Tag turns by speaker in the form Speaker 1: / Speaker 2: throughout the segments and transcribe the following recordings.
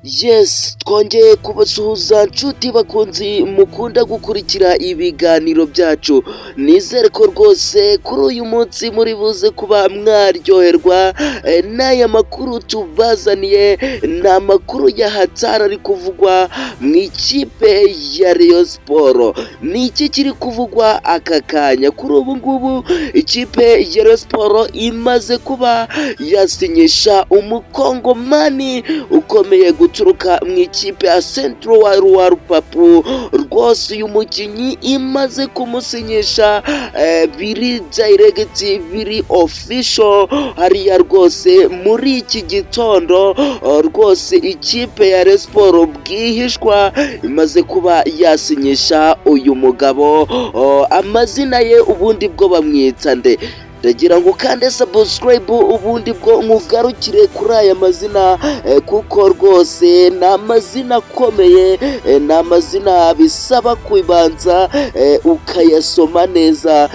Speaker 1: Yes, twongeye kubasuhuza nshuti bakunzi mukunda gukurikira ibiganiro byacu. Nizere ko rwose kuri uyu munsi muri buze kuba mwaryoherwa n'aya makuru tubazaniye. Ni amakuru ya hatari ari kuvugwa mu ikipe ya Rayon Sport. Ni iki kiri kuvugwa aka kanya? Kuri ubu ngubu ikipe ya Rayon Sport imaze kuba yasinyisha umukongomani ukomeye guturuka mu ikipe ya Central wa Rupapu. Rwose uyu mukinnyi imaze kumusinyisha biri direct, biri official hariya rwose muri iki gitondo. Rwose ikipe ya Rayon Sport bwihishwa imaze kuba yasinyisha uyu mugabo. Amazina ye ubundi bwo bamwita nde? Ndagira ngo ukande subscribe ubundi bwo nkugarukire kuri aya mazina kuko rwose ni amazina akomeye, ni amazina bisaba kubanza ukayasoma neza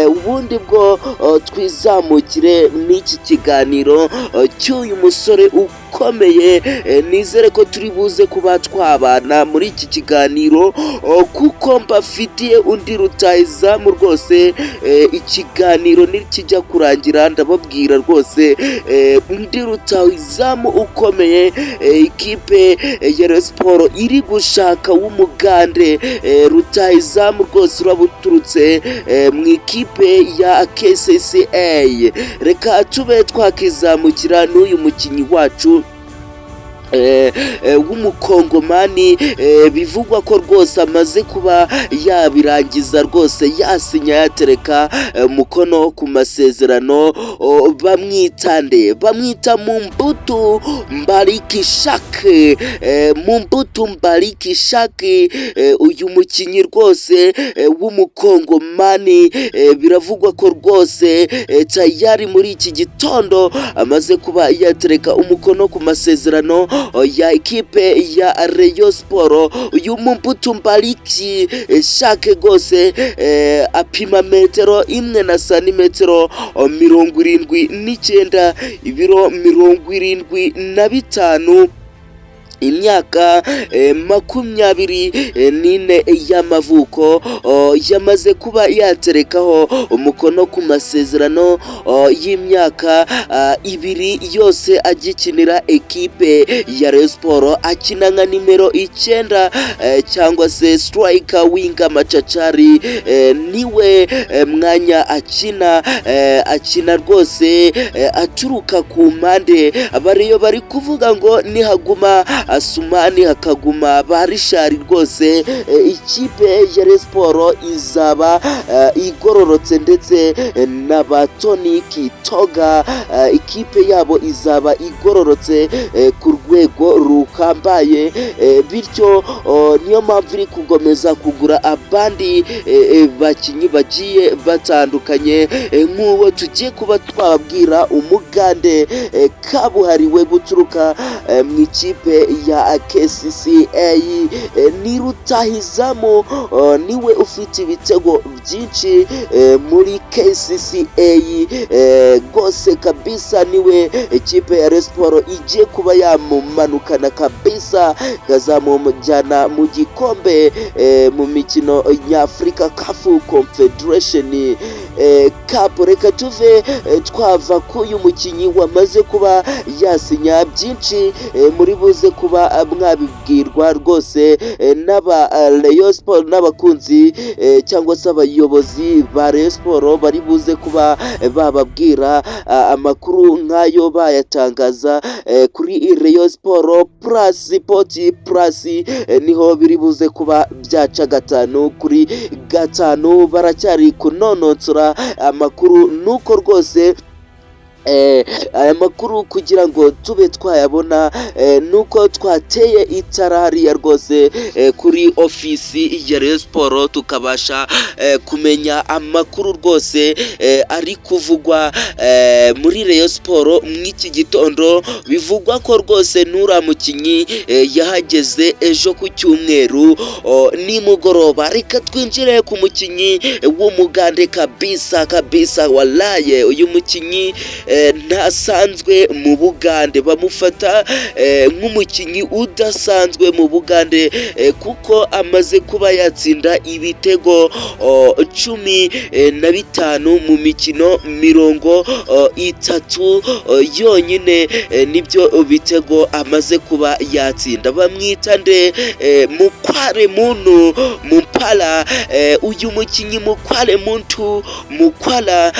Speaker 1: ubundi bwo twizamukire n'iki kiganiro cy'uyu musore ukomeye. Nizere ko turi buze kuba twabana muri iki kiganiro kuko mbafitiye undi rutahizamu rwose. Ikiganiro kijya kurangira ndababwira rwose undi rutahizamu ukomeye ikipe ya Rayon Sport iri gushaka w'umugande. Rutahizamu rwose urabuturutse mu ikipe ya KCCA. Reka tube twakizamukira n'uyu mukinnyi wacu w'umukongomani. Bivugwa ko rwose amaze kuba yabirangiza rwose, yasinya yatereka umukono ku masezerano. Bamwita nde? Bamwita Mumbutu Mbariki Shake. Mumbutu Mbariki Shake, uyu mukinnyi rwose w'umukongomani biravugwa ko rwose tayari muri iki gitondo amaze kuba yatereka umukono ku masezerano ya ekipe ya Rayon Sport. Uyu Mumbutu Mbariki Shake rwose apima metero 1 na santimetero 79, ibiro 75, imyaka 24 y'amavuko. Yamaze kuba yaterekaho umukono ku masezerano y'imyaka 2 yose agikinira ekipe ya Rayon Sport. Akina nka nimero 9 cyangwa se striker winga machachari, niwe mwanya akina rwose aturuka ku mpande. Abariyo bari kuvuga ngo nihaguma Asumani hakaguma Barishari rwose ikipe ya Rayon Sport izaba igororotse, ndetse na Batoni Kitoga ikipe yabo izaba igororotse ku rwego rukambaye. Bityo niyo mpamvu iri kugomeza kugura abandi bakinyi bagiye batandukanye nk'uwo tugiye kuba twababwira umugande kabuhariwe guturuka mu ikipe ya KCCA. Ni rutahizamu, niwe ufite ibitego byinshi muri KCCA rwose kabisa. Niwe ikipe ya Rayon Sport igiye kuba yamumanukana kabisa, kazamujyana mu gikombe mu mikino nyafurika CAF Confederation Cup. Reka tuve twava k'uyu mukinnyi wamaze kuba yasinya. Byinshi muri buze kuba mwabibwirwa rwose n'aba Rayon Sport n'abakunzi cyangwa se abayobozi ba Rayon Sport bari buze kuba bababwira amakuru nk'ayo bayatangaza kuri Rayon Sport Sport Plus. Niho biri buze kuba byaca 5/5. Baracyari kunonosora amakuru, nuko rwose aya makuru kugira ngo tube twayabona nuko twateye itara hariya rwose kuri ofisi ya Rayon Sport, tukabasha kumenya amakuru rwose ari kuvugwa muri Rayon Sport mw'iki gitondo. Bivugwa ko rwose nura mukinyi yahageze ejo ku cyumweru nimugoroba. Reka twinjire ku mukinyi w'umugande kabisa, walaye uyu mukinyi ntasanzwe mu Bugande, bamufata nk'umukinnyi udasanzwe mu Bugande kuko amaze kuba yatsinda ibitego 15 mu mikino 30 yonyine, nibyo bitego amaze kuba yatsinda. Bamwita nde? Mukware Muntu Mumpala. Uyu mukinnyi Mukware Muntu Mukwala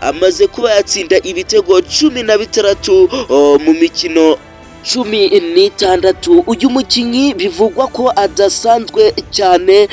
Speaker 1: amaze kuba yatsinda ibitego 16 mu mikino 16. Uyu mukinnyi bivugwa ko adasanzwe cyane